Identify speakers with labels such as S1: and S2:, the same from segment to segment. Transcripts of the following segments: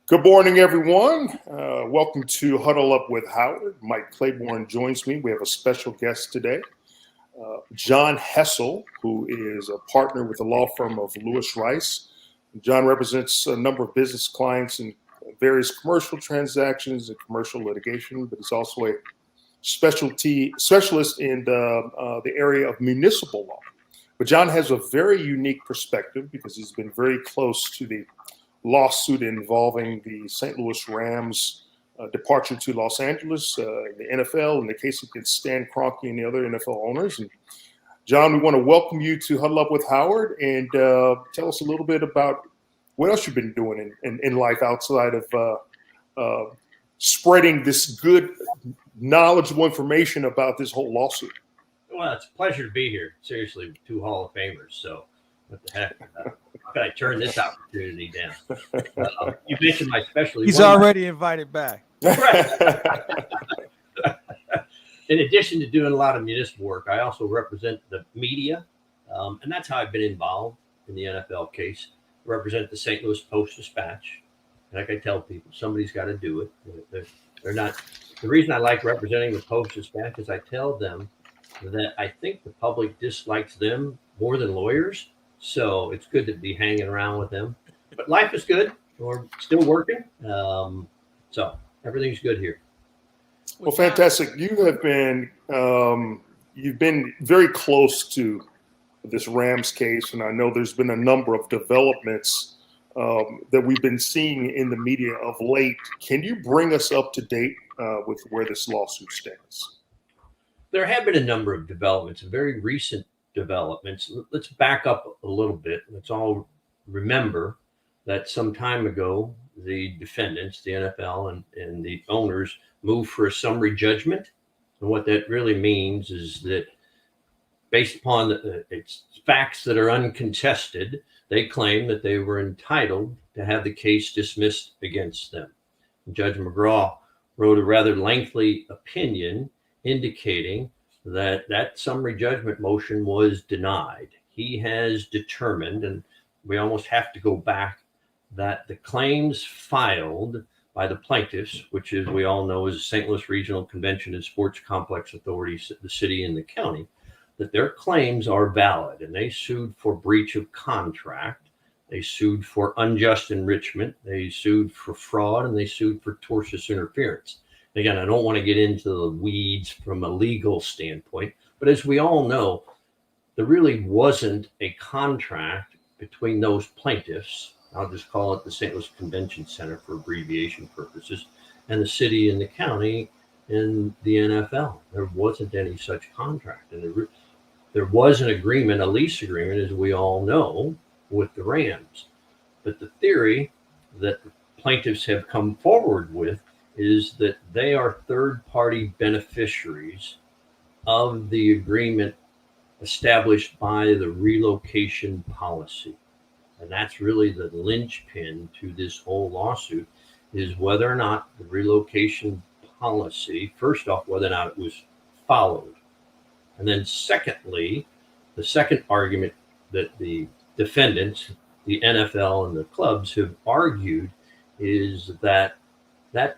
S1: Good morning, everyone. Welcome to Huddle Up with Howard. Mike Claiborne joins me. We have a special guest today, John Hessel, who is a partner with the law firm of Lewis Rice. John represents a number of business clients in various commercial transactions and commercial litigation, but he's also a specialist in the area of municipal law. But John has a very unique perspective because he's been very close to the lawsuit involving the St. Louis Rams departure to Los Angeles, the NFL, in the case against Stan Kroenke and the other NFL owners. And John, we want to welcome you to Huddle Up with Howard and tell us a little bit about what else you've been doing in life outside of spreading this good, knowledgeable information about this whole lawsuit.
S2: Well, it's a pleasure to be here. Seriously, two Hall of Famers. So what the heck? How can I turn this opportunity down? You mentioned my specialty.
S3: He's already invited back.
S2: In addition to doing a lot of municipal work, I also represent the media, and that's how I've been involved in the NFL case. I represent the St. Louis Post-Dispatch. Like I tell people, somebody's got to do it. They're not. The reason I like representing the Post-Dispatch is I tell them that I think the public dislikes them more than lawyers. So it's good to be hanging around with them. But life is good. We're still working. So everything's good here.
S1: Well, fantastic. You have been you've been very close to this Rams case, and I know there's been a number of developments that we've been seeing in the media of late. Can you bring us up to date with where this lawsuit stands?
S2: There have been a number of developments, very recent developments. Let's back up a little bit. Let's all remember that some time ago, the defendants, the NFL and the owners, moved for a summary judgment. And what that really means is that based upon it's facts that are uncontested, they claim that they were entitled to have the case dismissed against them. Judge McGraw wrote a rather lengthy opinion indicating that summary judgment motion was denied. He has determined, and we almost have to go back, that the claims filed by the plaintiffs, which is, we all know, is St. Louis Regional Convention and Sports Complex Authority, the city and the county, that their claims are valid. And they sued for breach of contract. They sued for unjust enrichment. They sued for fraud, and they sued for tortious interference. Again, I don't want to get into the weeds from a legal standpoint, but as we all know, there really wasn't a contract between those plaintiffs. I'll just call it the St. Louis Convention Center for abbreviation purposes, and the city and the county and the NFL. There wasn't any such contract. And there was an agreement, a lease agreement, as we all know, with the Rams. But the theory that the plaintiffs have come forward with is that they are third-party beneficiaries of the agreement established by the relocation policy. And that's really the linchpin to this whole lawsuit, is whether or not the relocation policy, first off, whether or not it was followed. And then secondly, the second argument that the defendants, the NFL and the clubs, have argued is that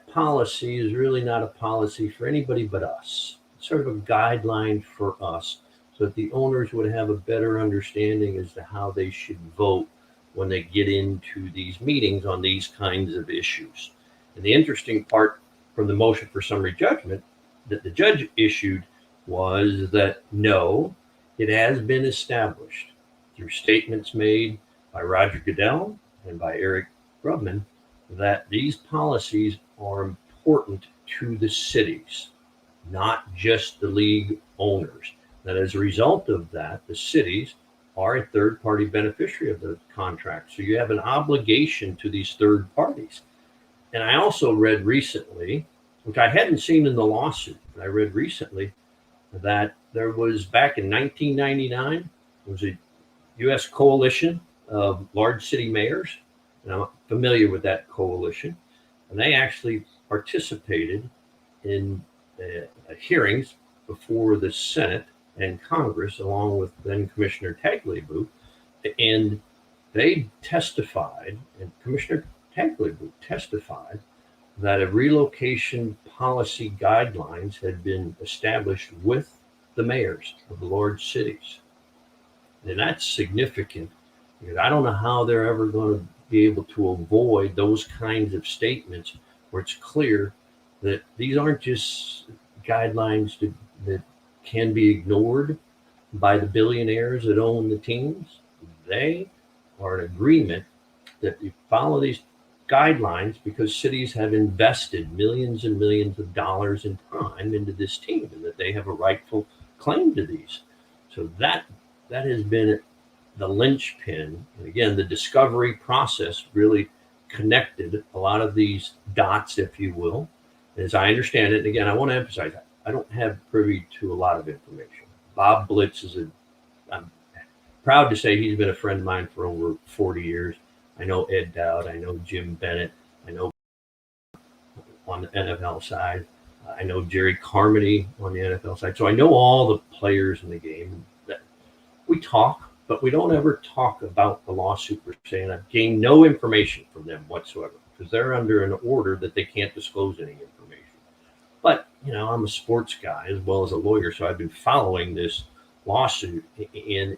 S2: policy is really not a policy for anybody but us. It's sort of a guideline for us so that the owners would have a better understanding as to how they should vote when they get into these meetings on these kinds of issues. And the interesting part from the motion for summary judgment that the judge issued was that no, it has been established through statements made by Roger Goodell and by Eric Grubman that these policies are important to the cities, not just the league owners. That as a result of that, the cities are a third-party beneficiary of the contract. So you have an obligation to these third parties. And I also read recently, which I hadn't seen in the lawsuit, but I read recently that there was, back in 1999, there was a U.S. coalition of large city mayors, and I'm familiar with that coalition, and they actually participated in hearings before the Senate and Congress, along with then Commissioner Tagliabue, and they testified, and Commissioner Teglibu testified that a relocation policy guidelines had been established with the mayors of the large cities. And that's significant because I don't know how they're ever going to be able to avoid those kinds of statements where it's clear that these aren't just guidelines that can be ignored by the billionaires that own the teams. They are an agreement that you follow these guidelines because cities have invested millions and millions of dollars in time into this team and that they have a rightful claim to these. So that has been the linchpin. And again, the discovery process really connected a lot of these dots, if you will. As I understand it, and again, I want to emphasize that I don't have privy to a lot of information. Bob Blitz I'm proud to say he's been a friend of mine for over 40 years. I know Ed Dowd, I know Jim Bennett, I know on the NFL side, I know Jerry Carmody on the NFL side. So I know all the players in the game. That we talk, but we don't ever talk about the lawsuit per se. And I've gained no information from them whatsoever because they're under an order that they can't disclose any information. But, I'm a sports guy as well as a lawyer, so I've been following this lawsuit, and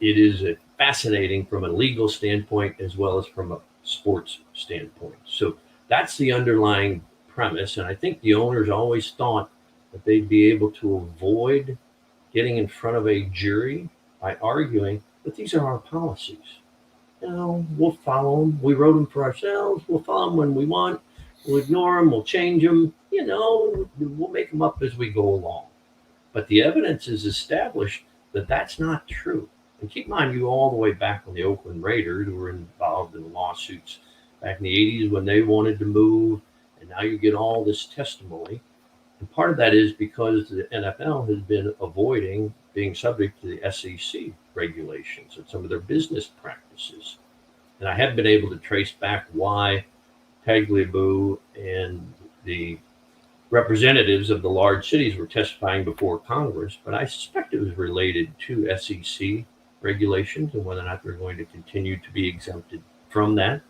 S2: it is fascinating from a legal standpoint as well as from a sports standpoint. So that's the underlying premise, and I think the owners always thought that they'd be able to avoid getting in front of a jury by arguing that these are our policies. We'll follow them. We wrote them for ourselves. We'll follow them when we want. We'll ignore them. We'll change them. We'll make them up as we go along. But the evidence is established that that's not true. And keep in mind, you go all the way back on the Oakland Raiders, who were involved in lawsuits back in the 80s when they wanted to move. And now you get all this testimony. And part of that is because the NFL has been avoiding being subject to the SEC regulations and some of their business practices. And I have been able to trace back why Tagliabue and the representatives of the large cities were testifying before Congress, but I suspect it was related to SEC regulations and whether or not they're going to continue to be exempted from that.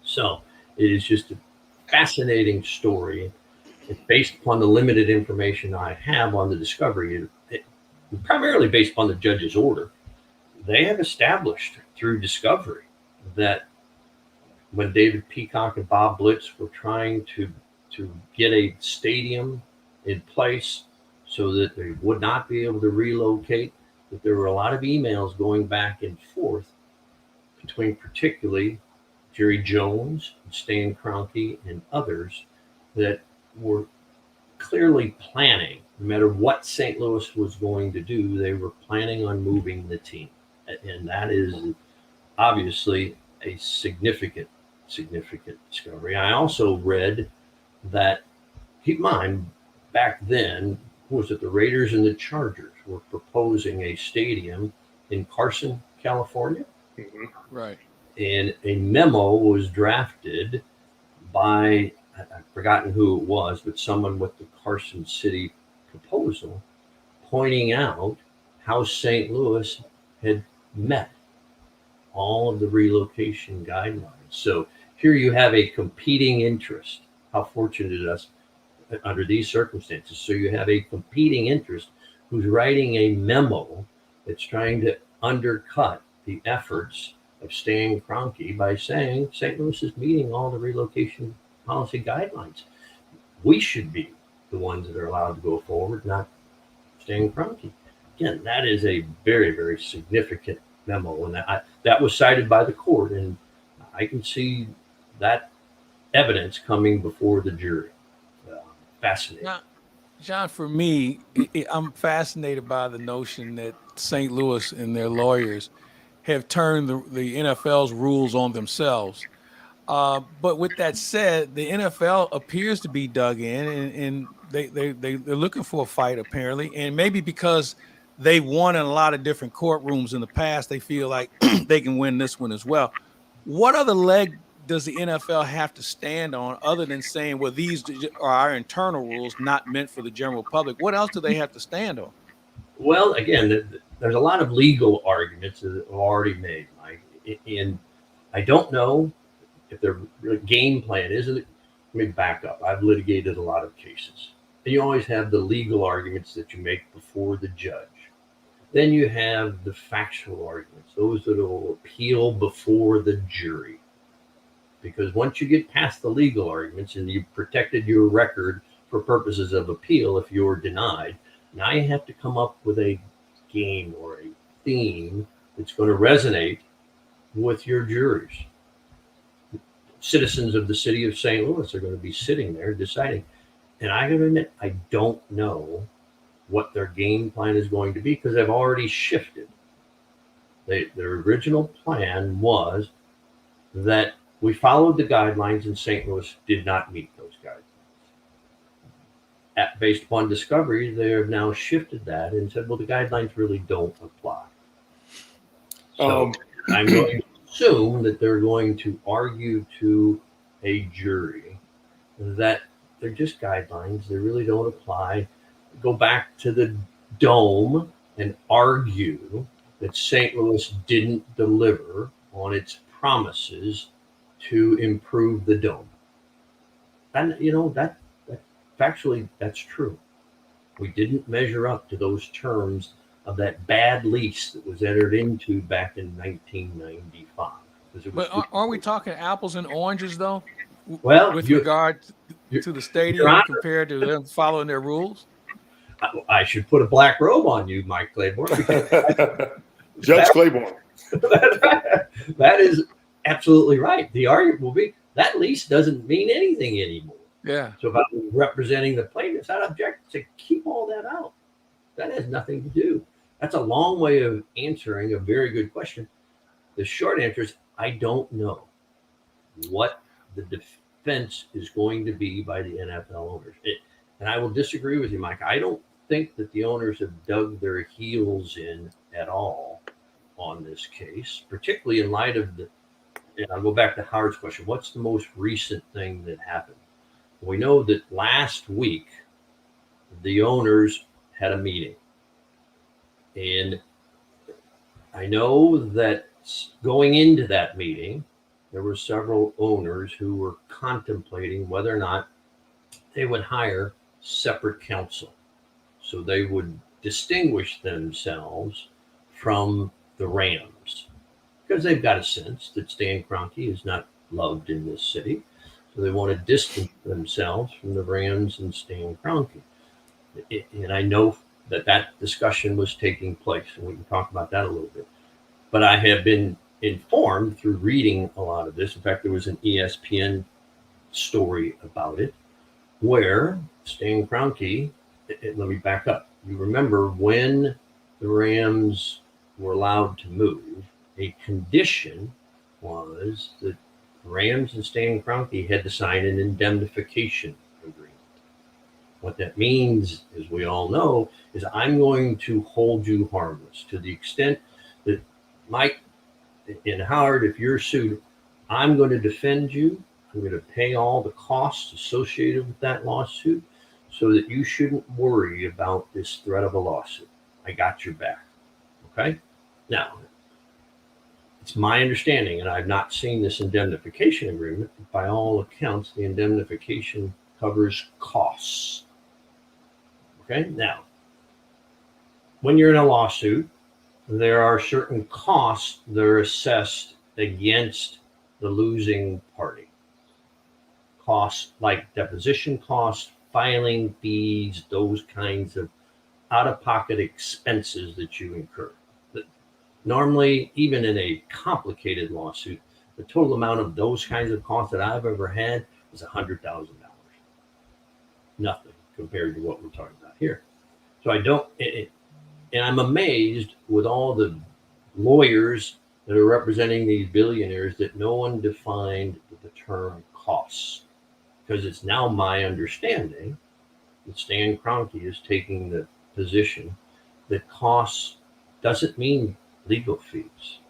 S2: So it is just a fascinating story. It's based upon the limited information I have on the discovery, primarily based upon the judge's order. They have established through discovery that when David Peacock and Bob Blitz were trying to get a stadium in place so that they would not be able to relocate, that there were a lot of emails going back and forth between particularly Jerry Jones, Stan Kroenke, and others that were clearly planning, no matter what St. Louis was going to do, they were planning on moving the team. And that is obviously a significant discovery. I also read that, keep in mind, back then, was it the Raiders and the Chargers were proposing a stadium in Carson, California?
S1: Mm-hmm.
S3: Right.
S2: And a memo was drafted by, I've forgotten who it was, but someone with the Carson City proposal pointing out how St. Louis had met all of the relocation guidelines. So here you have a competing interest. How fortunate it is under these circumstances. So you have a competing interest who's writing a memo that's trying to undercut the efforts of Stan Kroenke by saying St. Louis is meeting all the relocation policy guidelines. We should be the ones that are allowed to go forward, not Stan Kroenke. Again, that is a very, very significant memo, and that was cited by the court, and I can see that evidence coming before the jury. Fascinating.
S3: John, for me, I'm fascinated by the notion that St. Louis and their lawyers have turned the NFL's rules on themselves. But with that said, the NFL appears to be dug in, and they're looking for a fight apparently, and maybe because they won in a lot of different courtrooms in the past, they feel like they can win this one as well. What other leg does the NFL have to stand on other than saying, well, these are our internal rules, not meant for the general public? What else do they have to stand on?
S2: Well, again, there's a lot of legal arguments that are already made, Mike, and I don't know if their game plan isn't, let me back up. I've litigated a lot of cases. And you always have the legal arguments that you make before the judge. Then you have the factual arguments, those that will appeal before the jury. Because once you get past the legal arguments and you've protected your record for purposes of appeal, if you're denied, now you have to come up with a game or a theme that's going to resonate with your juries. Citizens of the city of St. Louis are going to be sitting there deciding. And I got to admit, I don't know what their game plan is going to be because they've already shifted. Their original plan was that we followed the guidelines and St. Louis did not meet those guidelines. Based upon discovery, they have now shifted that and said, well, the guidelines really don't apply. So I'm going to assume that they're going to argue to a jury that they're just guidelines. They really don't apply. Go back to the dome and argue that St. Louis didn't deliver on its promises to improve the dome. And, that factually, that's true. We didn't measure up to those terms of that bad lease that was entered into back in 1995.
S3: But aren't we talking apples and oranges, though?
S2: Well,
S3: with regard to the stadium compared to them following their rules?
S2: I should put a black robe on you, Mike Claiborne.
S1: Judge Claiborne.
S2: That is absolutely right. The argument will be that lease doesn't mean anything anymore.
S3: Yeah.
S2: So if I'm representing the plaintiffs, I'd object to keep all that out. That has nothing to do. That's a long way of answering a very good question. The short answer is I don't know what the defense is going to be by the NFL owners. And I will disagree with you, Mike. I don't think that the owners have dug their heels in at all on this case, particularly in light of and I'll go back to Howard's question. What's the most recent thing that happened? We know that last week, the owners had a meeting. And I know that going into that meeting, there were several owners who were contemplating whether or not they would hire separate counsel. So they would distinguish themselves from the Rams because they've got a sense that Stan Kroenke is not loved in this city. So they want to distance themselves from the Rams and Stan Kroenke. And I know that discussion was taking place, and we can talk about that a little bit. But I have been informed through reading a lot of this. In fact, there was an ESPN story about it where Stan Kroenke, let me back up. You remember when the Rams were allowed to move, a condition was that Rams and Stan Kroenke had to sign an indemnification agreement. What that means, as we all know, is I'm going to hold you harmless to the extent that Mike and Howard, if you're sued, I'm going to defend you. I'm going to pay all the costs associated with that lawsuit so that you shouldn't worry about this threat of a lawsuit. I got your back. Okay? Now, it's my understanding, and I've not seen this indemnification agreement, but by all accounts, the indemnification covers costs. Okay? Now, when you're in a lawsuit, there are certain costs that are assessed against the losing party. Costs like deposition costs, filing fees, those kinds of out-of-pocket expenses that you incur. Normally, even in a complicated lawsuit, the total amount of those kinds of costs that I've ever had is $100,000. Nothing compared to what we're talking about here. So and I'm amazed with all the lawyers that are representing these billionaires that no one defined the term costs. Because it's now my understanding that Stan Kroenke is taking the position that costs doesn't mean legal fees.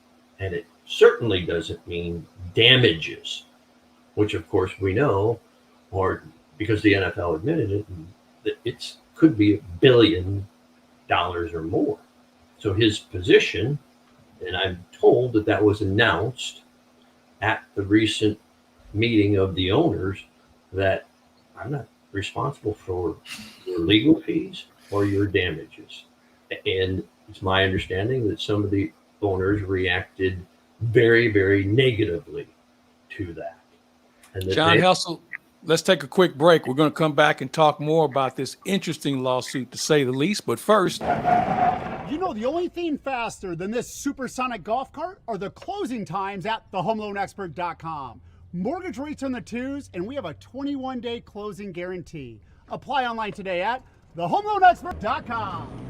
S2: And it certainly doesn't mean damages, which of course we know, or because the NFL admitted it, that it could be $1 billion or more. So his position, and I'm told that was announced at the recent meeting of the owners that I'm not responsible for your legal fees or your damages. And it's my understanding that some of the owners reacted very, very negatively to that. And that
S3: John Hessel, let's take a quick break. We're going to come back and talk more about this interesting lawsuit, to say the least. But first,
S4: you know, the only thing faster than this supersonic golf cart are the closing times at thehomeloanexpert.com. Mortgage rates on the twos, and we have a 21-day closing guarantee. Apply online today at thehomeloanexpert.com.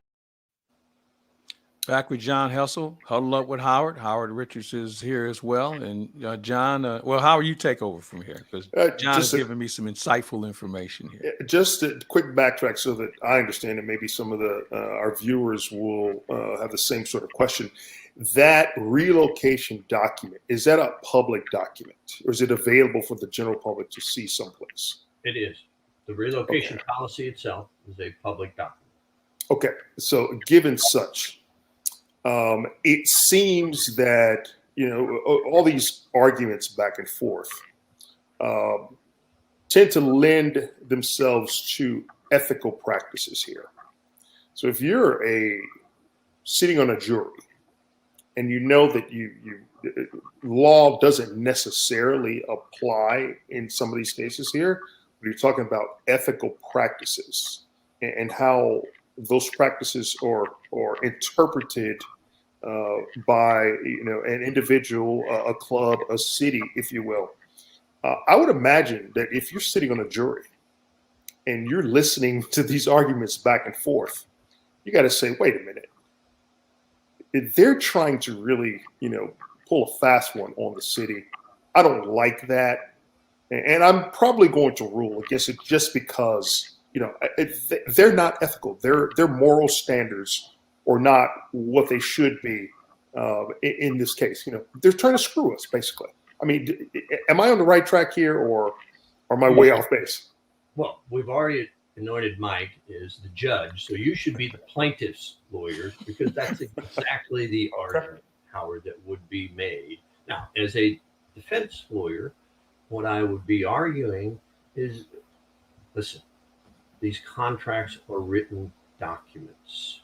S3: back with John Hessel, Huddle Up with Howard. Howard Richards is here as well. And John, well, Howard, you take over from here, because John has given me some insightful information here.
S1: Just a quick backtrack so that I understand, and maybe some of our viewers will have the same sort of question. That relocation document, is that a public document, or is it available for the general public to see someplace?
S2: It is. The relocation policy itself is a public document.
S1: Okay, so given such, it seems that, you know, all these arguments back and forth tend to lend themselves to ethical practices here. So if you're sitting on a jury and you know that law doesn't necessarily apply in some of these cases here, you're talking about ethical practices and how those practices are interpreted by, you know, an individual, a club, a city, if you will. I would imagine that if you're sitting on a jury and you're listening to these arguments back and forth, you got to say, wait a minute. If they're trying to really, you know, pull a fast one on the city, I don't like that. And I'm probably going to rule against it just because, you know, they're not ethical. Their moral standards are not what they should be in this case. You know, they're trying to screw us, basically. I mean, am I on the right track here, or am I way off base?
S2: Well, we've already anointed Mike as the judge, so you should be the plaintiff's lawyers, because that's exactly the argument, Howard, that would be made. Now, as a defense lawyer, what I would be arguing is, listen, these contracts are written documents,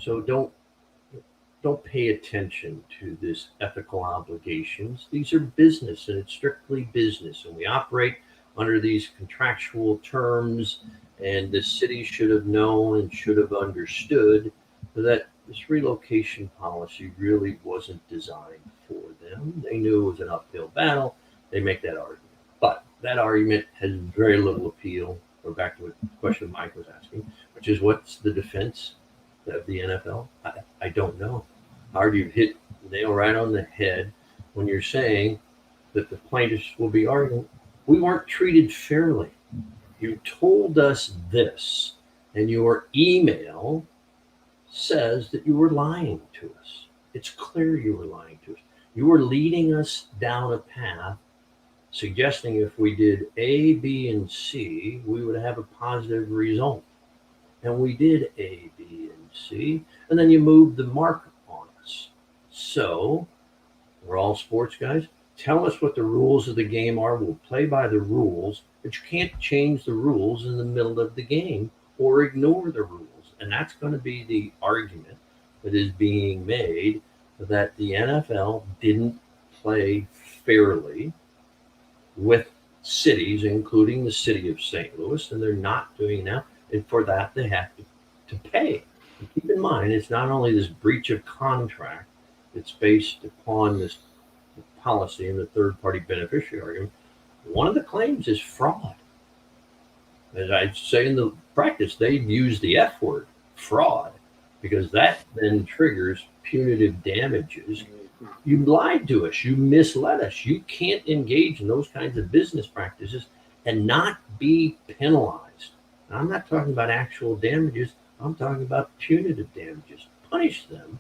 S2: so don't pay attention to this ethical obligations. These are business, and it's strictly business, and we operate under these contractual terms, and the city should have known and should have understood that this relocation policy really wasn't designed for them. They knew it was an uphill battle. They make that argument. But that argument has very little appeal. Or back to what the question Mike was asking, which is, what's the defense of the NFL? I don't know. Howard, you've hit the nail right on the head when you're saying that the plaintiffs will be arguing, we weren't treated fairly. You told us this, and your email says that you were lying to us. It's clear you were lying to us. You were leading us down a path suggesting if we did A, B, and C, we would have a positive result. And we did A, B, and C, and then you moved the mark on us. So, we're all sports guys. Tell us what the rules of the game are. We'll play by the rules, but you can't change the rules in the middle of the game or ignore the rules. And that's going to be the argument that is being made, that the NFL didn't play fairly with cities, including the city of St. Louis, and they're not doing now. And for that, they have to pay. And keep in mind, it's not only this breach of contract that's based upon this policy and the third-party beneficiary argument. One of the claims is fraud. As I say in the practice, they use the F word, fraud, because that then triggers punitive damages. You lied to us. You misled us. You can't engage in those kinds of business practices and not be penalized. Now, I'm not talking about actual damages. I'm talking about punitive damages. Punish them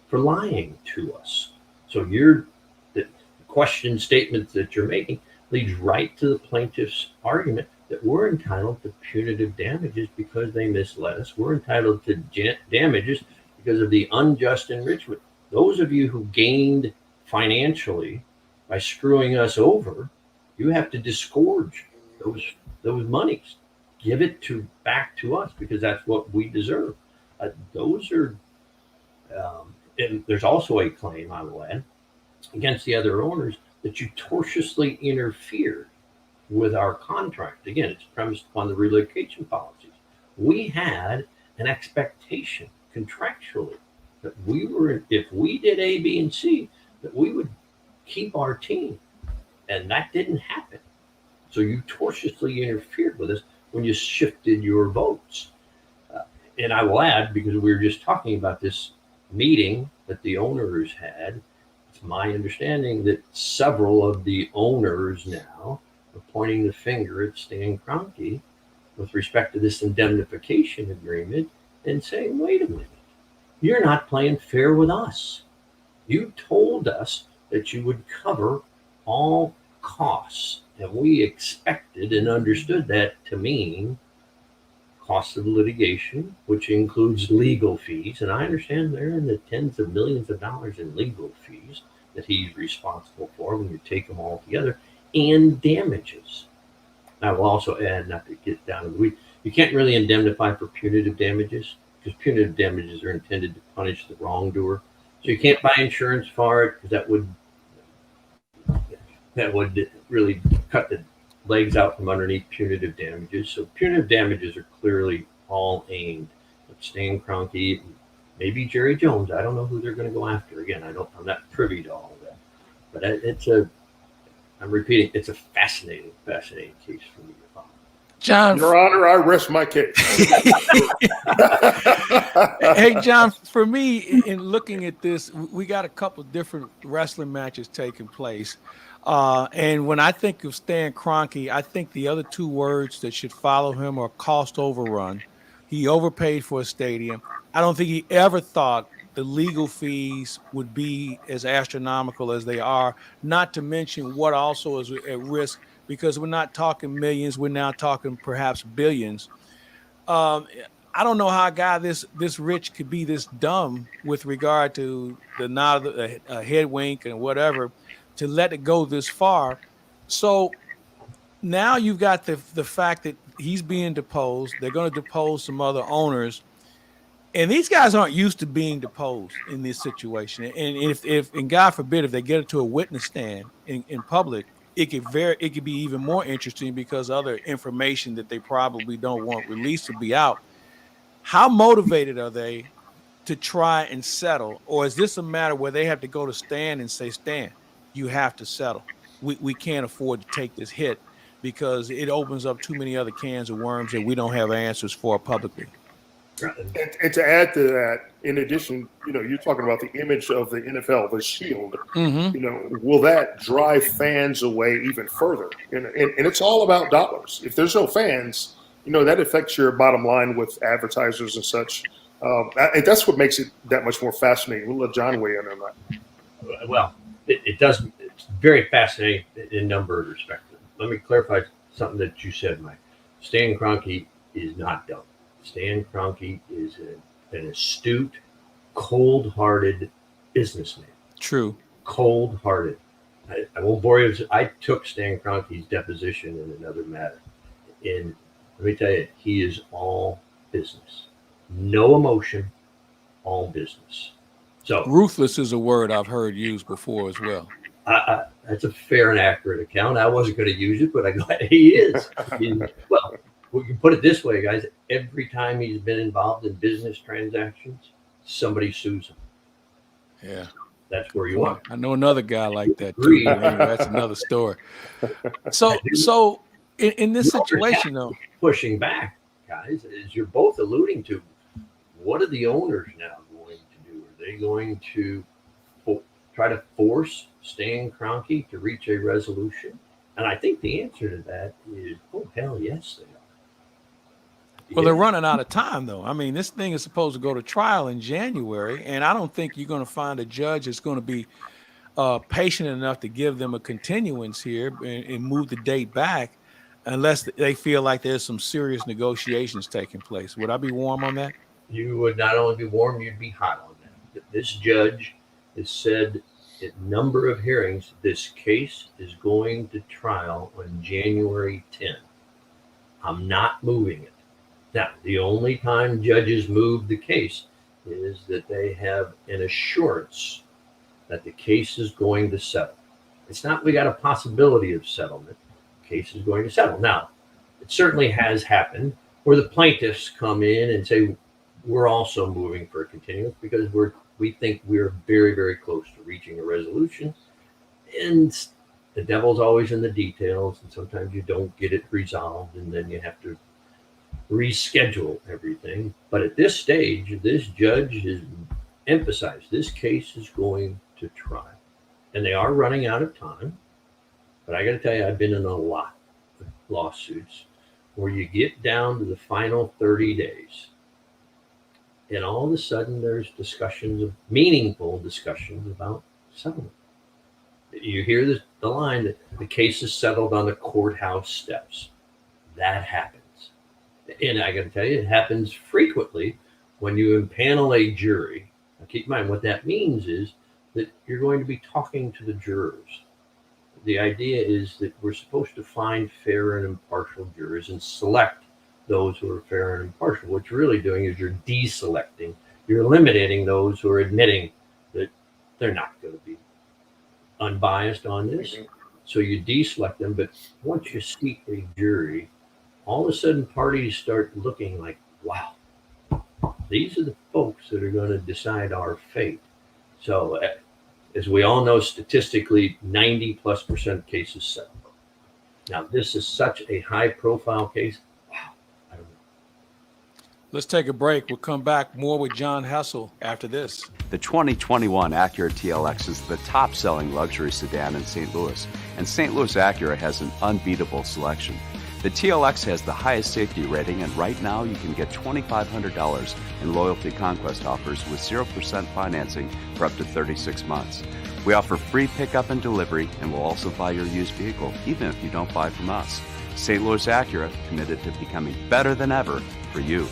S2: for lying to us. So the question statement that you're making leads right to the plaintiff's argument that we're entitled to punitive damages because they misled us. We're entitled to damages because of the unjust enrichment. Those of you who gained financially by screwing us over You have to disgorge those monies, give it back to us because that's what we deserve. Those are, and there's also a claim, I will add, against the other owners that you tortiously interfered with our contract. Again, it's premised upon the relocation policies. We had an expectation contractually that if we did A, B, and C, that we would keep our team. And that didn't happen. So you tortiously interfered with us when you shifted your votes. And I will add, because we were just talking about this meeting that the owners had, it's my understanding that several of the owners now are pointing the finger at Stan Kroenke with respect to this indemnification agreement and saying, wait a minute, you're not playing fair with us. You told us that you would cover all costs, and we expected and understood that to mean cost of litigation, which includes legal fees. And I understand they're in the tens of millions of dollars in legal fees that he's responsible for when you take them all together, and damages. I will also add, not to get down to the weeds, you can't really indemnify for punitive damages because punitive damages are intended to punish the wrongdoer. So you can't buy insurance for it because that would really cut the legs out from underneath punitive damages. So punitive damages are clearly all aimed at Stan Kroenke, maybe Jerry Jones. I don't know who they're going to go after. Again, I'm not privy to all of that. But I'm repeating, it's a fascinating case for me to follow.
S3: John,
S1: Your Honor, I rest my case.
S3: hey, John, for me, in looking at this, we got a couple of different wrestling matches taking place. And when I think of Stan Kroenke, I think the other two words that should follow him are cost overrun. He overpaid for a stadium. I don't think he ever thought the legal fees would be as astronomical as they are, not to mention what also is at risk, because we're not talking millions, we're now talking perhaps billions. I don't know how a guy this rich could be this dumb with regard to the nod, a head wink and whatever, to let it go this far. So now you've got the fact that he's being deposed. They're going to depose some other owners. And these guys aren't used to being deposed in this situation. And if God forbid, if they get it to a witness stand in public, it could be even more interesting because other information that they probably don't want released to be out. How motivated are they to try and settle? Or is this a matter where they have to go to Stan and say, Stan, you have to settle. We can't afford to take this hit because it opens up too many other cans of worms that we don't have answers for publicly.
S1: And to add to that, in addition, you're talking about the image of the NFL, the shield.
S3: Mm-hmm.
S1: Will that drive fans away even further? And it's all about dollars. If there's no fans, that affects your bottom line with advertisers and such. And that's what makes it that much more fascinating. We'll let John weigh in on that.
S2: Well, it does. It's very fascinating in a number of respects. Let me clarify something that you said, Mike. Stan Kroenke is not dumb. Stan Kroenke is an astute, cold-hearted businessman.
S3: True.
S2: Cold-hearted. I won't bore you. I took Stan Kroenke's deposition in another matter. And let me tell you, he is all business. No emotion, all business. So
S3: ruthless is a word I've heard used before as well.
S2: That's a fair and accurate account. I wasn't going to use it, but I'm glad he is. Well, we can put it this way, guys. Every time he's been involved in business transactions, somebody sues him.
S3: Yeah.
S2: That's where you are.
S3: I know another guy like that too. Anyway, that's another story. So in this situation, though,
S2: pushing back, guys, as you're both alluding to, what are the owners now going to do? Are they going to try to force Stan Kroenke to reach a resolution? And I think the answer to that is, oh, hell yes, they are.
S3: Well, they're running out of time, though. I mean, this thing is supposed to go to trial in January, and I don't think you're going to find a judge that's going to be patient enough to give them a continuance here and move the date back unless they feel like there's some serious negotiations taking place. Would I be warm on that?
S2: You would not only be warm, you'd be hot on that. This judge has said number of hearings. This case is going to trial on January 10th. I'm not moving it. Now, the only time judges move the case is that they have an assurance that the case is going to settle. It's not we got a possibility of settlement. The case is going to settle. Now, it certainly has happened where the plaintiffs come in and say, we're also moving for a continuance because we think we're very, very close to reaching a resolution. And the devil's always in the details, and sometimes you don't get it resolved, and then you have to reschedule everything. But at this stage, this judge has emphasized this case is going to trial. And they are running out of time. But I got to tell you, I've been in a lot of lawsuits where you get down to the final 30 days. And all of a sudden, there's meaningful discussions about settlement. You hear the line that the case is settled on the courthouse steps. That happens. And I got to tell you, it happens frequently when you impanel a jury. Now, keep in mind, what that means is that you're going to be talking to the jurors. The idea is that we're supposed to find fair and impartial jurors and select those who are fair and impartial. What you're really doing is you're deselecting. You're eliminating those who are admitting that they're not going to be unbiased on this. So you deselect them. But once you seat a jury, all of a sudden parties start looking like, wow, these are the folks that are going to decide our fate. So as we all know, statistically, 90+% of cases settle. Now, this is such a high profile case. Wow, I don't know.
S3: Let's take a break. We'll come back more with John Hessel after this.
S5: The 2021 Acura TLX is the top-selling luxury sedan in St. Louis, and St. Louis Acura has an unbeatable selection. The TLX has the highest safety rating, and right now you can get $2,500 in Loyalty Conquest offers with 0% financing for up to 36 months. We offer free pickup and delivery, and we'll also buy your used vehicle, even if you don't buy from us. St. Louis Acura, committed to becoming better than ever for you.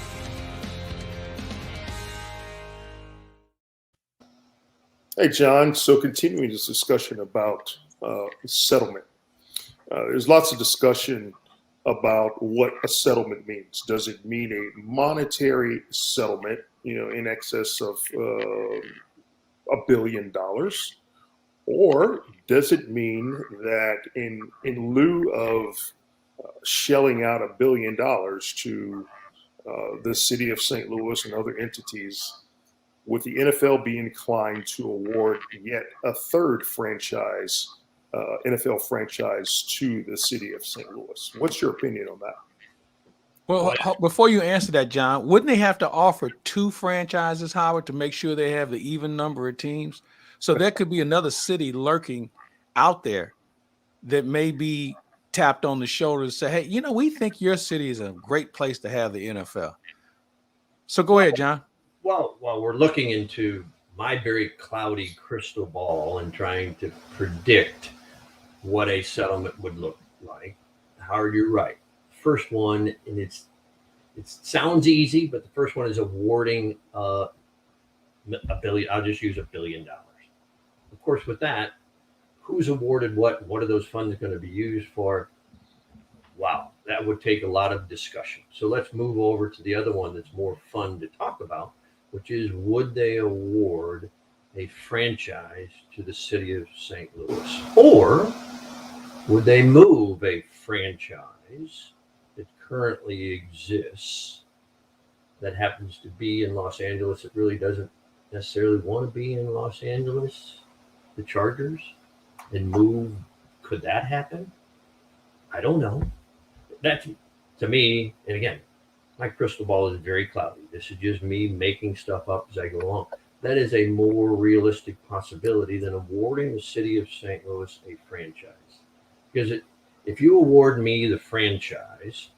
S1: Hey, John. So continuing this discussion about settlement, there's lots of discussion about what a settlement means. Does it mean a monetary settlement, in excess of $1 billion? Or does it mean that in lieu of shelling out $1 billion to the city of St. Louis and other entities, would the NFL be inclined to award yet a third franchise, NFL franchise, to the city of St. Louis? What's your opinion on that?
S3: Well, before you answer that, John, wouldn't they have to offer 2 franchises, Howard, to make sure they have the even number of teams? So there could be another city lurking out there that may be tapped on the shoulder to say, hey, we think your city is a great place to have the NFL. So go ahead, John.
S2: Well, while we're looking into my very cloudy crystal ball and trying to predict what a settlement would look like, Howard, you're right. First one, and it sounds easy, but the first one is awarding $1 billion. I'll just use $1 billion. Of course, with that, who's awarded what? What are those funds going to be used for? Wow, that would take a lot of discussion. So let's move over to the other one that's more fun to talk about, which is, would they award a franchise to the city of St. Louis? Or would they move a franchise that currently exists that happens to be in Los Angeles, it really doesn't necessarily want to be in Los Angeles, the Chargers, and move? Could that happen? I don't know. That, to me, and again, my crystal ball is very cloudy. This is just me making stuff up as I go along. That is a more realistic possibility than awarding the city of St. Louis a franchise. Because if you award me the franchise,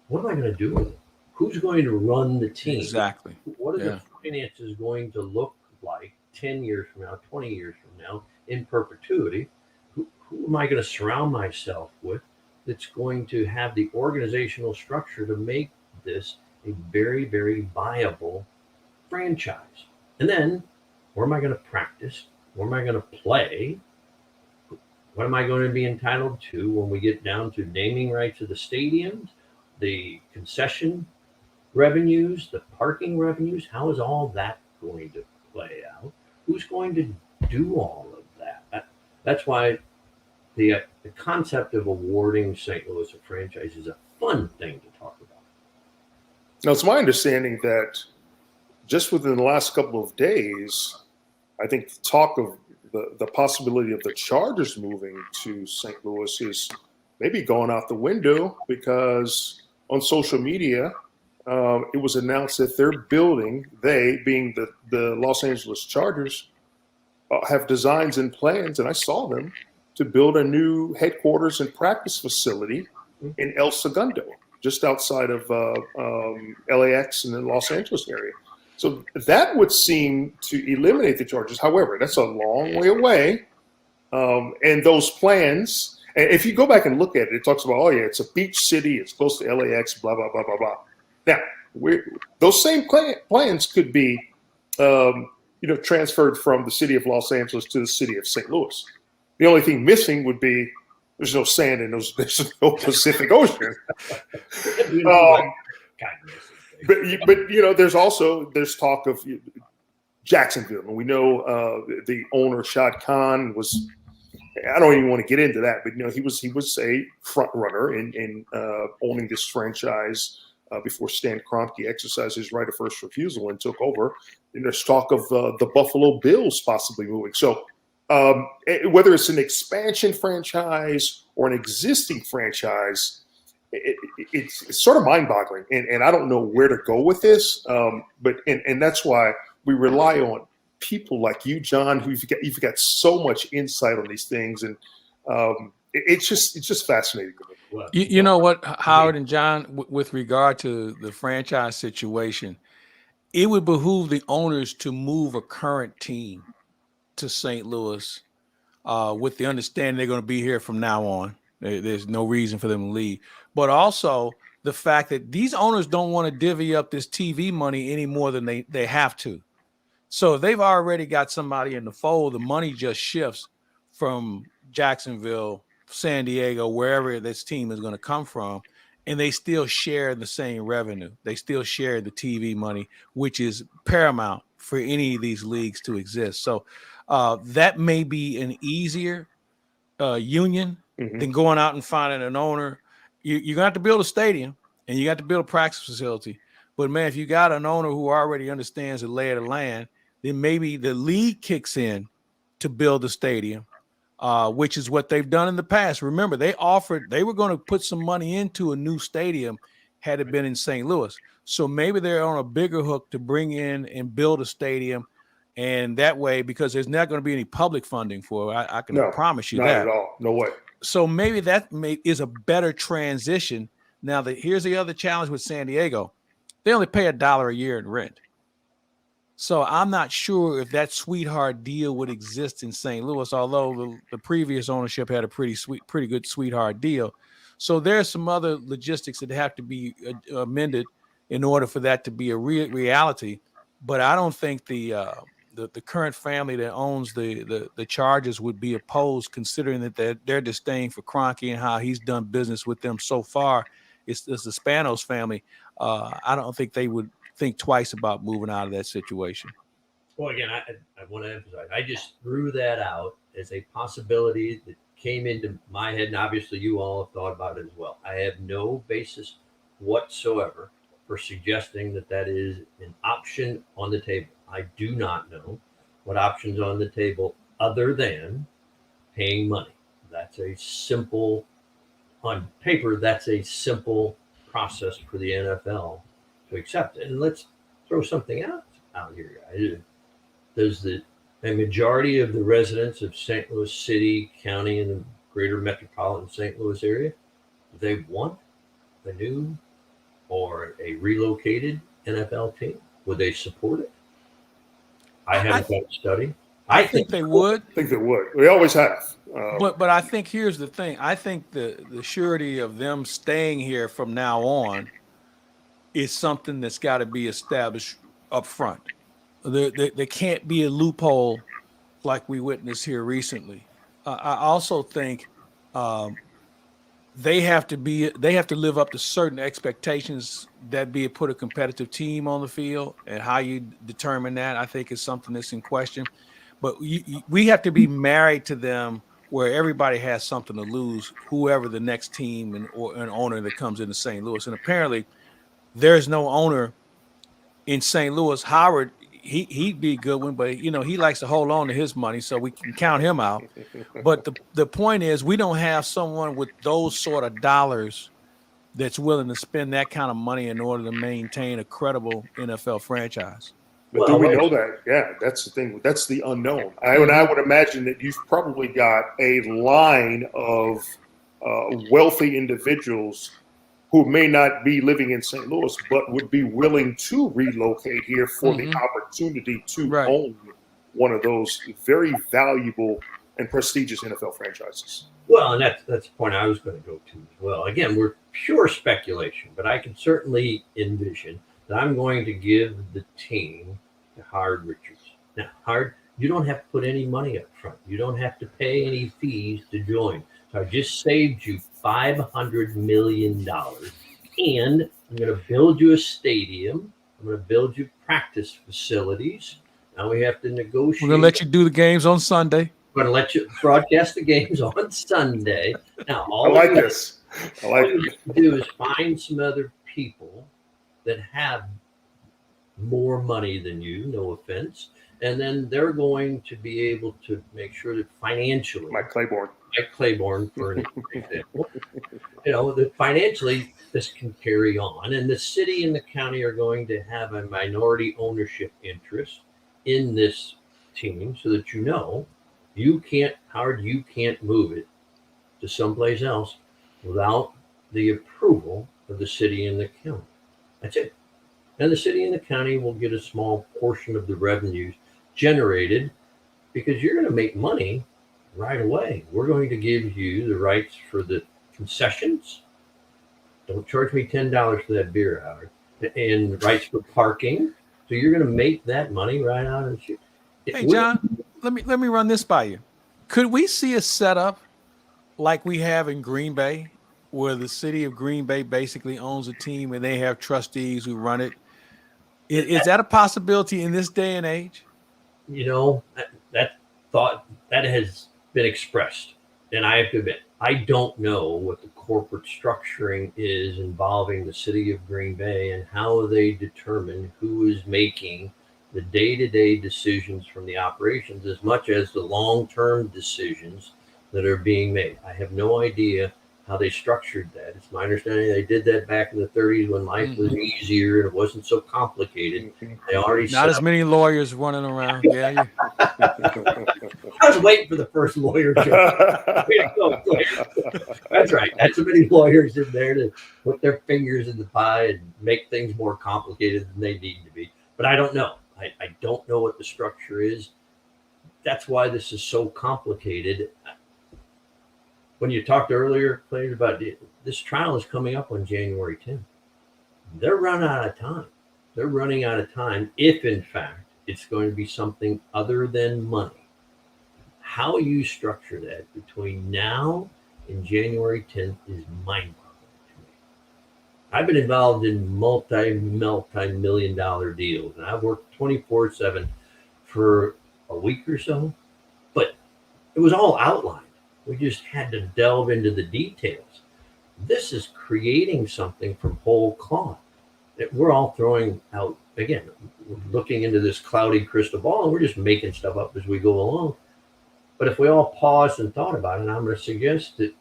S2: what am I going to do with it? Who's going to run the team?
S3: Exactly.
S2: What are the finances going to look like 10 years from now, 20 years from now, in perpetuity? Who am I going to surround myself with that's going to have the organizational structure to make this a very, very viable franchise? And then, where am I going to practice? Where am I going to play? What am I going to be entitled to when we get down to naming rights of the stadiums, the concession revenues, the parking revenues? How is all that going to play out? Who's going to do all of that? That's why the concept of awarding St. Louis a franchise is a fun thing to talk about.
S1: Now, it's my understanding that just within the last couple of days, I think talk of the possibility of the Chargers moving to St. Louis is maybe going out the window, because on social media, it was announced that they're building, they being the Los Angeles Chargers, have designs and plans, and I saw them, to build a new headquarters and practice facility in El Segundo, just outside of LAX in the Los Angeles area. So that would seem to eliminate the Chargers. However, that's a long way away. And those plans, and if you go back and look at it, it talks about, oh yeah, it's a beach city, it's close to LAX, blah, blah, blah, blah, blah. Now, those same plans could be transferred from the city of Los Angeles to the city of St. Louis. The only thing missing would be there's no sand in there's no Pacific Ocean. But there's talk of Jacksonville, and we know the owner Shad Khan was. I don't even want to get into that, but he was a front runner in owning this franchise before Stan Kroenke exercised his right of first refusal and took over. And there's talk of the Buffalo Bills possibly moving. So whether it's an expansion franchise or an existing franchise, it's sort of mind-boggling, and I don't know where to go with this. But that's why we rely on people like you, John, who you've got so much insight on these things, and it's just fascinating to me.
S3: You know what, Howard and John, with regard to the franchise situation, it would behoove the owners to move a current team to St. Louis with the understanding they're going to be here from now on. There's no reason for them to leave. But also the fact that these owners don't want to divvy up this TV money any more than they have to. So if they've already got somebody in the fold, the money just shifts from Jacksonville, San Diego, wherever this team is going to come from, and they still share the same revenue. They still share the TV money, which is paramount for any of these leagues to exist. So that may be an easier union than going out and finding an owner. You're going to have to build a stadium, and you got to build a practice facility. But, man, if you got an owner who already understands the lay of the land, then maybe the league kicks in to build the stadium, which is what they've done in the past. Remember, they were going to put some money into a new stadium had it been in St. Louis. So maybe they're on a bigger hook to bring in and build a stadium. And that way, because there's not going to be any public funding for it, I can promise you that.
S1: Not at all. No way.
S3: So maybe that is a better transition. Now, here's the other challenge with San Diego. They only pay $1 a year in rent. So I'm not sure if that sweetheart deal would exist in St. Louis, although the previous ownership had a pretty good sweetheart deal. So there's some other logistics that have to be amended in order for that to be a reality. But I don't think the current family that owns the Chargers would be opposed, considering that their disdain for Kroenke and how he's done business with them so far. It's the Spanos family. I don't think they would think twice about moving out of that situation.
S2: Well, again, I want to emphasize, I just threw that out as a possibility that came into my head, and obviously you all have thought about it as well. I have no basis whatsoever for suggesting that is an option on the table. I do not know what options on the table other than paying money. That's a simple, on paper, that's a simple process for the NFL to accept. And let's throw something out here, guys. Does a majority of the residents of St. Louis City, County, and the greater metropolitan St. Louis area, do they want a new or a relocated NFL team? Would they support it? I haven't done a study.
S3: I think they would.
S1: I think they would. We always have.
S3: But I think here's the thing. I think the surety of them staying here from now on is something that's got to be established up front. There can't be a loophole like we witnessed here recently. I also think they have to live up to certain expectations, that be it put a competitive team on the field, and how you determine that, I think, is something that's in question. But we have to be married to them, where everybody has something to lose, whoever the next team or an owner that comes into St. Louis. And apparently there's no owner in St. Louis. Howard, he'd be a good one, but he likes to hold on to his money, so we can count him out. But the point is, we don't have someone with those sort of dollars that's willing to spend that kind of money in order to maintain a credible NFL franchise.
S1: But do we know that? Yeah, that's the thing. That's the unknown. I would imagine that you've probably got a line of wealthy individuals who may not be living in St. Louis, but would be willing to relocate here for the opportunity to own one of those very valuable and prestigious NFL franchises.
S2: Well, and that's the point I was going to go to as well. Again, we're pure speculation, but I can certainly envision that I'm going to give the team to Howard Richards. Now, Howard, you don't have to put any money up front. You don't have to pay any fees to join. So I just saved you $500 million, and I'm going to build you a stadium. I'm going to build you practice facilities. Now we have to negotiate.
S3: We're going to let you do the games on Sunday.
S2: We're going to let you broadcast the games on Sunday. Now,
S1: I like this.
S2: All you have to do is find some other people that have more money than you, no offense, and then they're going to be able to make sure that financially,
S1: Mike Claiborne,
S2: for an example, that financially this can carry on, and the city and the county are going to have a minority ownership interest in this team, so that you can't move it to someplace else without the approval of the city and the county. That's it. And the city and the county will get a small portion of the revenues generated, because you're going to make money right away. We're going to give you the rights for the concessions. Don't charge me $10 for that beer, Howard. And rights for parking. So you're going to make that money right out of the chute.
S3: Hey, John, let me run this by you. Could we see a setup like we have in Green Bay, where the city of Green Bay basically owns a team and they have trustees who run it? Is that a possibility in this day and age?
S2: That thought that has been expressed, and I have to admit, I don't know what the corporate structuring is involving the city of Green Bay and how they determine who is making the day-to-day decisions from the operations, as much as the long-term decisions that are being made. I have no idea how they structured that. It's my understanding they did that back in the 30s when life was easier and it wasn't so complicated. They already
S3: not as many lawyers running around. Yeah.
S2: I was waiting for the first lawyer joke. That's right. That's so many lawyers in there to put their fingers in the pie and make things more complicated than they need to be. But I don't know. I don't know what the structure is. That's why this is so complicated. When you talked earlier, Clay, about this trial is coming up on January 10th. They're running out of time. They're running out of time if, in fact, it's going to be something other than money. How you structure that between now and January 10th is mind-boggling to me. I've been involved in multi-million-dollar deals, and I've worked 24/7 for a week or so, but it was all outlined. We just had to delve into the details. This is creating something from whole cloth that we're all throwing out. Again, we're looking into this cloudy crystal ball, and we're just making stuff up as we go along. But if we all paused and thought about it, I'm going to suggest that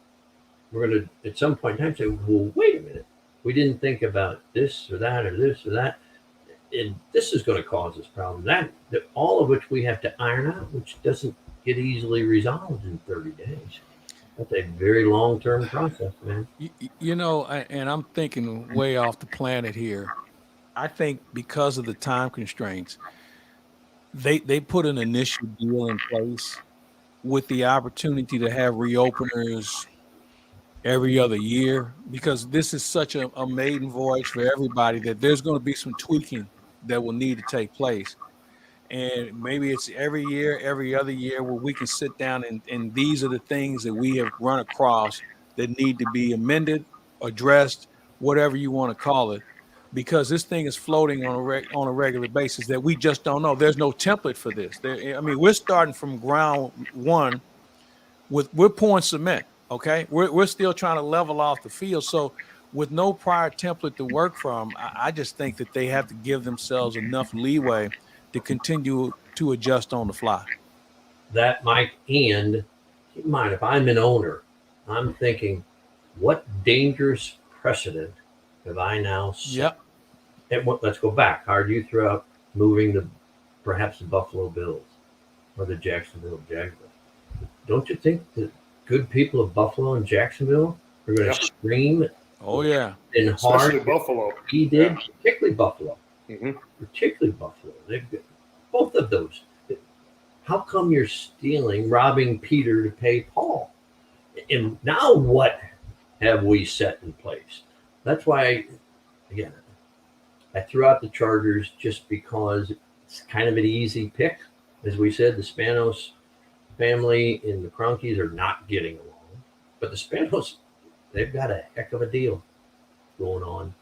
S2: we're going to, at some point in time, say, well, wait a minute. We didn't think about this or that or this or that. And this is going to cause us problems. That all of which we have to iron out, which doesn't get easily resolved in 30 days. That's a very long-term process, man.
S3: And I'm thinking way off the planet here. I think because of the time constraints, they put an initial deal in place with the opportunity to have reopeners every other year, because this is such a maiden voyage for everybody that there's going to be some tweaking that will need to take place. And maybe it's every year, every other year where we can sit down and these are the things that we have run across that need to be amended, addressed, whatever you want to call it, because this thing is floating on a regular basis that we just don't know. There's no template for this. I mean, we're starting from ground one we're pouring cement. Okay, we're still trying to level off the field. So with no prior template to work from, I just think that they have to give themselves enough leeway to continue to adjust on the fly.
S2: That, Mike, and keep in mind, if I'm an owner, I'm thinking, what dangerous precedent have I now set?
S3: Yep.
S2: And let's go back. How do you throw out moving perhaps the Buffalo Bills or the Jacksonville Jaguars? Don't you think the good people of Buffalo and Jacksonville are going to scream?
S3: Oh yeah,
S2: and hard.
S1: Especially Buffalo.
S2: He did, particularly Buffalo.
S1: Mm-hmm.
S2: Particularly Buffalo. They've got both of those. How come you're robbing Peter to pay Paul? And now what have we set in place? That's why, again, I threw out the Chargers just because it's kind of an easy pick. As we said, the Spanos family and the Cronkies are not getting along. But the Spanos, they've got a heck of a deal going on.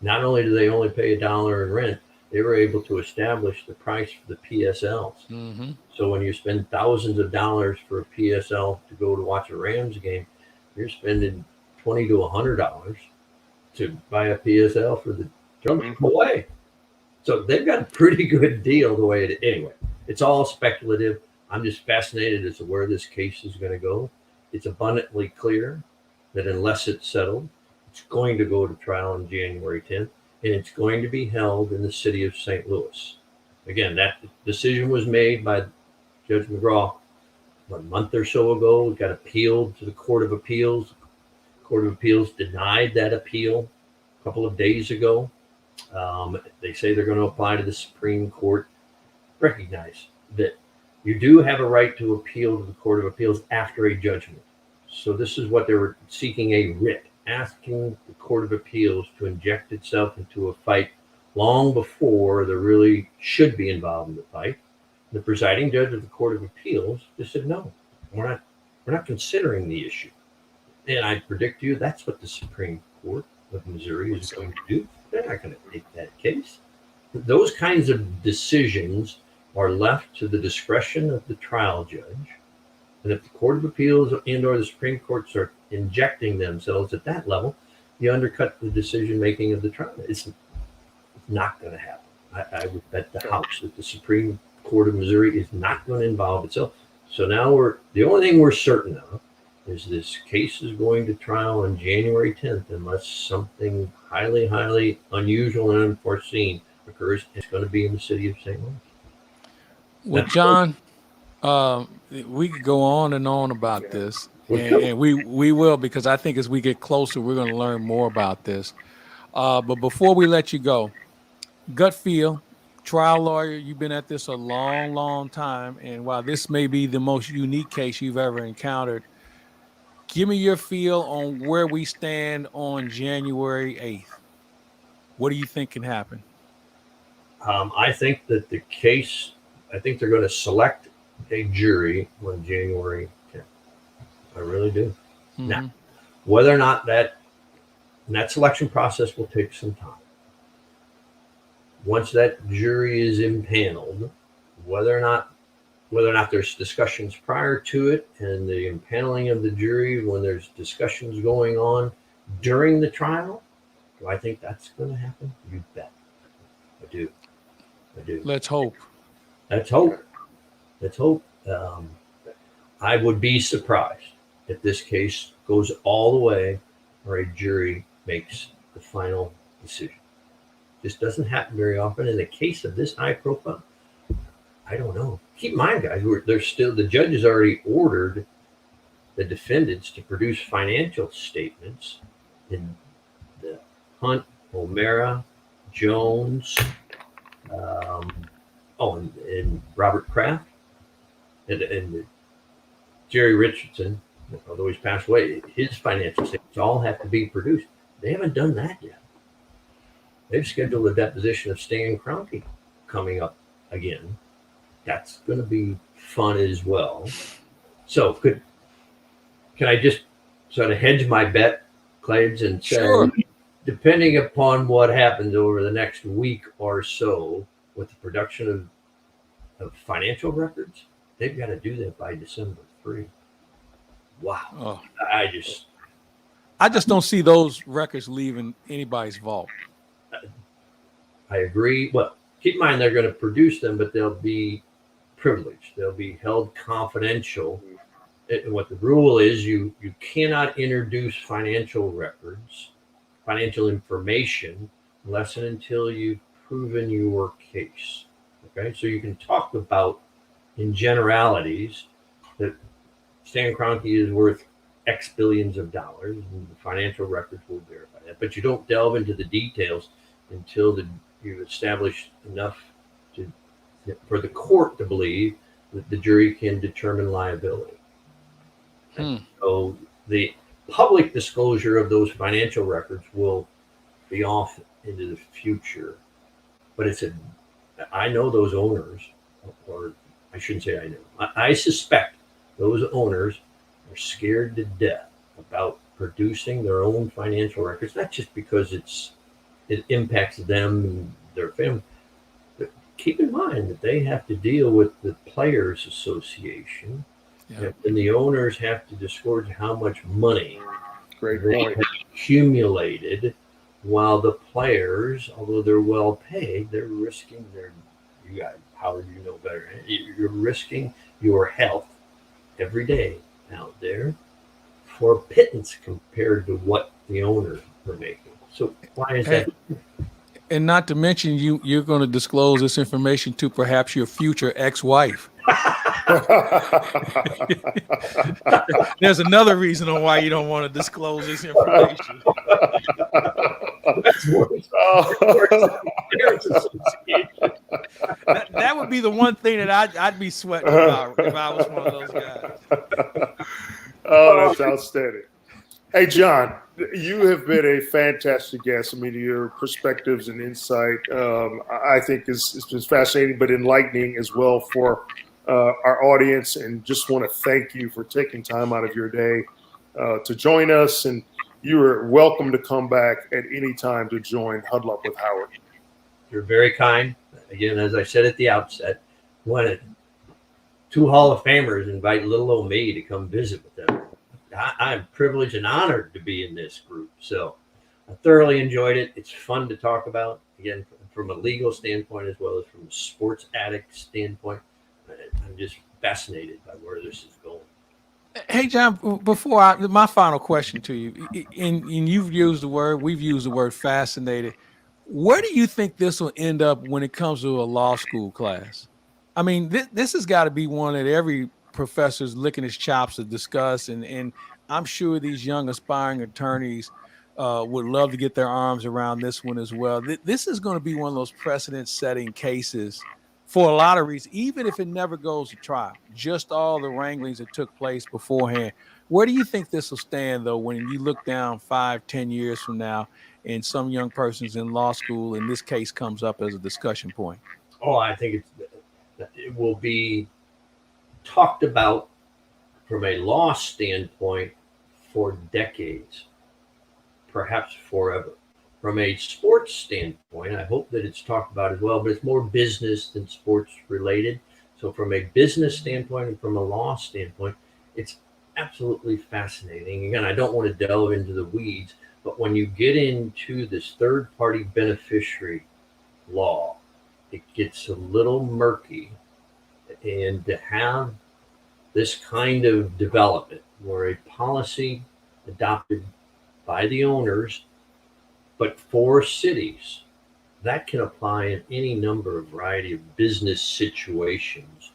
S2: Not only do they only pay $1 in rent, they were able to establish the price for the PSLs.
S3: Mm-hmm.
S2: So when you spend thousands of dollars for a PSL to go to watch a Rams game, you're spending $20 to $100 to buy a PSL for the Drums away. So they've got a pretty good deal the way it is. Anyway, it's all speculative. I'm just fascinated as to where this case is going to go. It's abundantly clear that unless it's settled, it's going to go to trial on January 10th, and it's going to be held in the city of St. Louis. Again, that decision was made by Judge McGraw a month or so ago. It got appealed to the Court of Appeals. The Court of Appeals denied that appeal a couple of days ago. They say they're going to apply to the Supreme Court. Recognize that you do have a right to appeal to the Court of Appeals after a judgment. So this is what they were seeking, a writ, asking the Court of Appeals to inject itself into a fight long before there really should be involved in the fight. The presiding judge of the Court of Appeals just said, no, we're not considering the issue. And I predict to you that's what the Supreme Court of Missouri is going to do. They're not going to take that case. Those kinds of decisions are left to the discretion of the trial judge. And if the Court of Appeals and or the Supreme Court start injecting themselves at that level, you undercut the decision-making of the trial. It's not going to happen. I would bet the house that the Supreme Court of Missouri is not going to involve itself. So now the only thing we're certain of is this case is going to trial on January 10th unless something highly, highly unusual and unforeseen occurs. It's going to be in the city of St. Louis.
S3: Well, John, we could go on and on about this, and we will, because I think as we get closer, we're going to learn more about this. But before we let you go, gut feel, trial lawyer, you've been at this a long, long time, and while this may be the most unique case you've ever encountered, give me your feel on where we stand on January 8th. What do you think can happen?
S2: I think that the case, I think they're going to select a jury on January 10th. I really do. Mm-hmm. Now, whether or not that selection process will take some time. Once that jury is impaneled, whether or not there's discussions prior to it and the impaneling of the jury, when there's discussions going on during the trial, do I think that's going to happen? You bet. I do.
S3: Let's hope.
S2: Let's hope. I would be surprised if this case goes all the way where a jury makes the final decision. This doesn't happen very often. In a case of this high profile, I don't know. Keep in mind, guys, the judge has already ordered the defendants to produce financial statements in the Hunt, O'Mara, Jones, and Robert Kraft, and Jerry Richardson, although he's passed away, his financial statements all have to be produced. They haven't done that yet. They've scheduled a deposition of Stan Kroenke coming up again that's going to be fun as well. So can I just sort of hedge my bet, Claibs, and say,
S3: Sure.
S2: depending upon what happens over the next week or so with the production of financial records, they've got to do that by December 3. Wow.
S3: Oh,
S2: I
S3: just don't see those records leaving anybody's vault.
S2: agree. Well, keep in mind they're going to produce them, but they'll be privileged. They'll be held confidential. And what the rule is, you cannot introduce financial records, financial information, unless and until you've proven your case. Okay, so you can talk about in generalities that Stan Kroenke is worth X billions of dollars, and the financial records will verify that. But you don't delve into the details until you've established enough for the court to believe that the jury can determine liability. So the public disclosure of those financial records will be off into the future. But I know those owners, or I shouldn't say I know. I suspect those owners are scared to death about producing their own financial records, not just because it impacts them and their family. But keep in mind that they have to deal with the Players Association.
S3: Yeah.
S2: And the owners have to disgorge how much money
S1: Great
S2: they
S1: point.
S2: have accumulated, while the players, although they're well paid, they're risking Howard, you know better. You're risking your health every day out there for a pittance compared to what the owners are making. So why is that?
S3: And not to mention, you're going to disclose this information to perhaps your future ex-wife. There's another reason on why you don't want to disclose this information. That would be the one thing that I'd be sweating about if I was one of those guys.
S1: Oh, that's outstanding. Hey, John, you have been a fantastic guest. I mean, your perspectives and insight, I think, is fascinating, but enlightening as well for our audience. And just want to thank you for taking time out of your day to join us. And you are welcome to come back at any time to join Huddle Up with Howard.
S2: You're very kind. Again, as I said at the outset, when two Hall of Famers invite little old me to come visit with them, I'm privileged and honored to be in this group. So I thoroughly enjoyed it. It's fun to talk about, again, from a legal standpoint as well as from a sports addict standpoint. I'm just fascinated by where this is going.
S3: Hey, John, my final question to you, and you've used the word, we've used the word fascinated. Where do you think this will end up when it comes to a law school class? I mean, this has got to be one that every professor's licking his chops to discuss, and I'm sure these young aspiring attorneys would love to get their arms around this one as well. This is going to be one of those precedent-setting cases for a lot of reasons, even if it never goes to trial, just all the wranglings that took place beforehand. Where do you think this will stand, though, when you look down 5-10 years from now and some young person's in law school and this case comes up as a discussion point?
S2: Oh, I think it will be talked about from a law standpoint for decades, perhaps forever. From a sports standpoint, I hope that it's talked about as well, but it's more business than sports related. So from a business standpoint and from a law standpoint, it's absolutely fascinating. Again, I don't want to delve into the weeds, but when you get into this third-party beneficiary law, it gets a little murky. And to have this kind of development where a policy adopted by the owners, but for cities, that can apply in any number of variety of business situations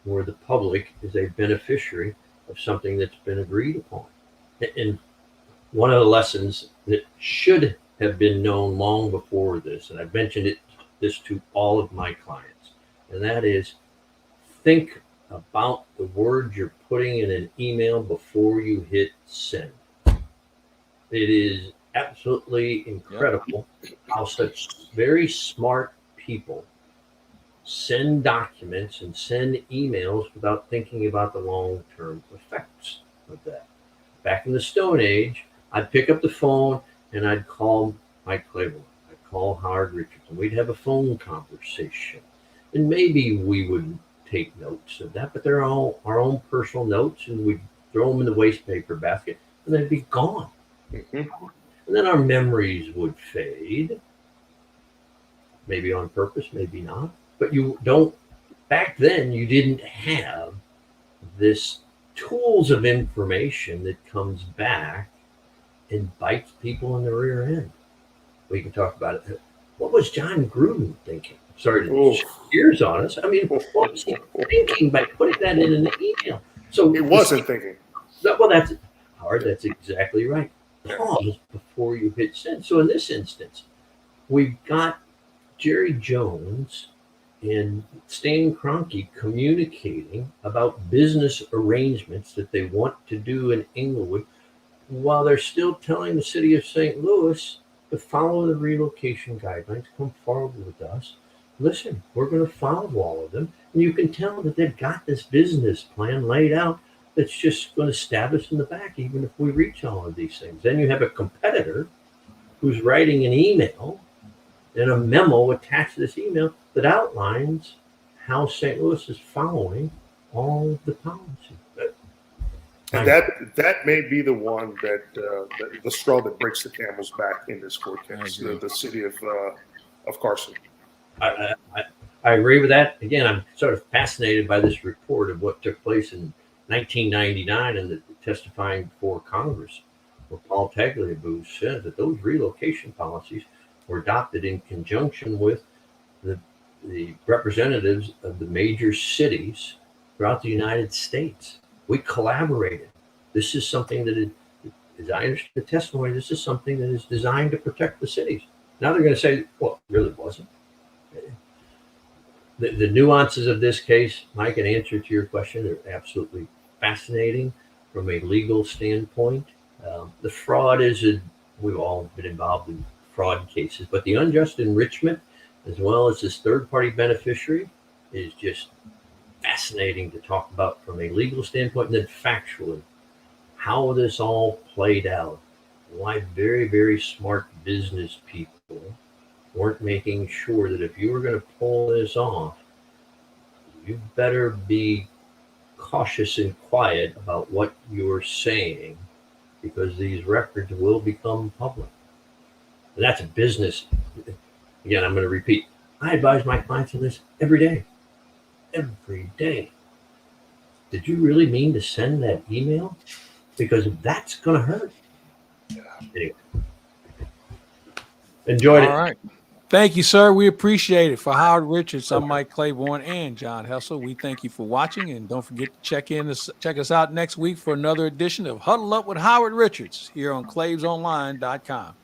S2: where the public is a beneficiary of something that's been agreed upon. And one of the lessons that should have been known long before this, and I've mentioned this to all of my clients, and that is think about the words you're putting in an email before you hit send. It is absolutely incredible how such very smart people send documents and send emails without thinking about the long-term effects of that. Back in the Stone Age, I'd pick up the phone and I'd call Mike Claiborne. I'd call Howard Richards, and we'd have a phone conversation. And maybe we would take notes of that, but they're all our own personal notes, and we'd throw them in the waste paper basket, and they'd be gone.
S1: Mhm.
S2: And then our memories would fade, maybe on purpose, maybe not. But you don't, back then, you didn't have this tools of information that comes back and bites people in the rear end. We can talk about it. What was John Gruden thinking? Sorry to shift gears on us. I mean, what was he thinking by putting that in an email? So
S1: He wasn't thinking.
S2: well, that's Howard. That's exactly right. Pause before you hit send. So in this instance, we've got Jerry Jones and Stan Kroenke communicating about business arrangements that they want to do in Inglewood, while they're still telling the city of St. Louis to follow the relocation guidelines, come forward with us. Listen, we're going to follow all of them. And you can tell that they've got this business plan laid out that's just going to stab us in the back, even if we reach all of these things. Then you have a competitor who's writing an email and a memo attached to this email that outlines how St. Louis is following all of the policy.
S1: And that may be the one that the straw that breaks the camel's back in this court case, the city of Carson.
S2: I agree with that. Again, I'm sort of fascinated by this report of what took place in 1999 and the testifying before Congress, where Paul Tagliabue said that those relocation policies were adopted in conjunction with the representatives of the major cities throughout the United States. We collaborated. This is something that is, as I understand the testimony, this is something that is designed to protect the cities. Now they're going to say, well, it really wasn't. The nuances of this case, Mike, in answer to your question, are absolutely fascinating from a legal standpoint. The fraud we've all been involved in fraud cases, but the unjust enrichment, as well as this third-party beneficiary, is just fascinating to talk about from a legal standpoint, and then factually, how this all played out. Why very, very smart business people weren't making sure that if you were going to pull this off, you better be cautious and quiet about what you're saying, because these records will become public. And that's a business. Again, I'm going to repeat. I advise my clients on this every day. Every day. Did you really mean to send that email? Because that's going to hurt. Anyway. Enjoyed it.
S3: All right. Thank you, sir. We appreciate it. For Howard Richards, I'm Mike Claiborne and John Hessel. We thank you for watching, and don't forget to check us out next week for another edition of Huddle Up with Howard Richards here on ClaibsOnline.com.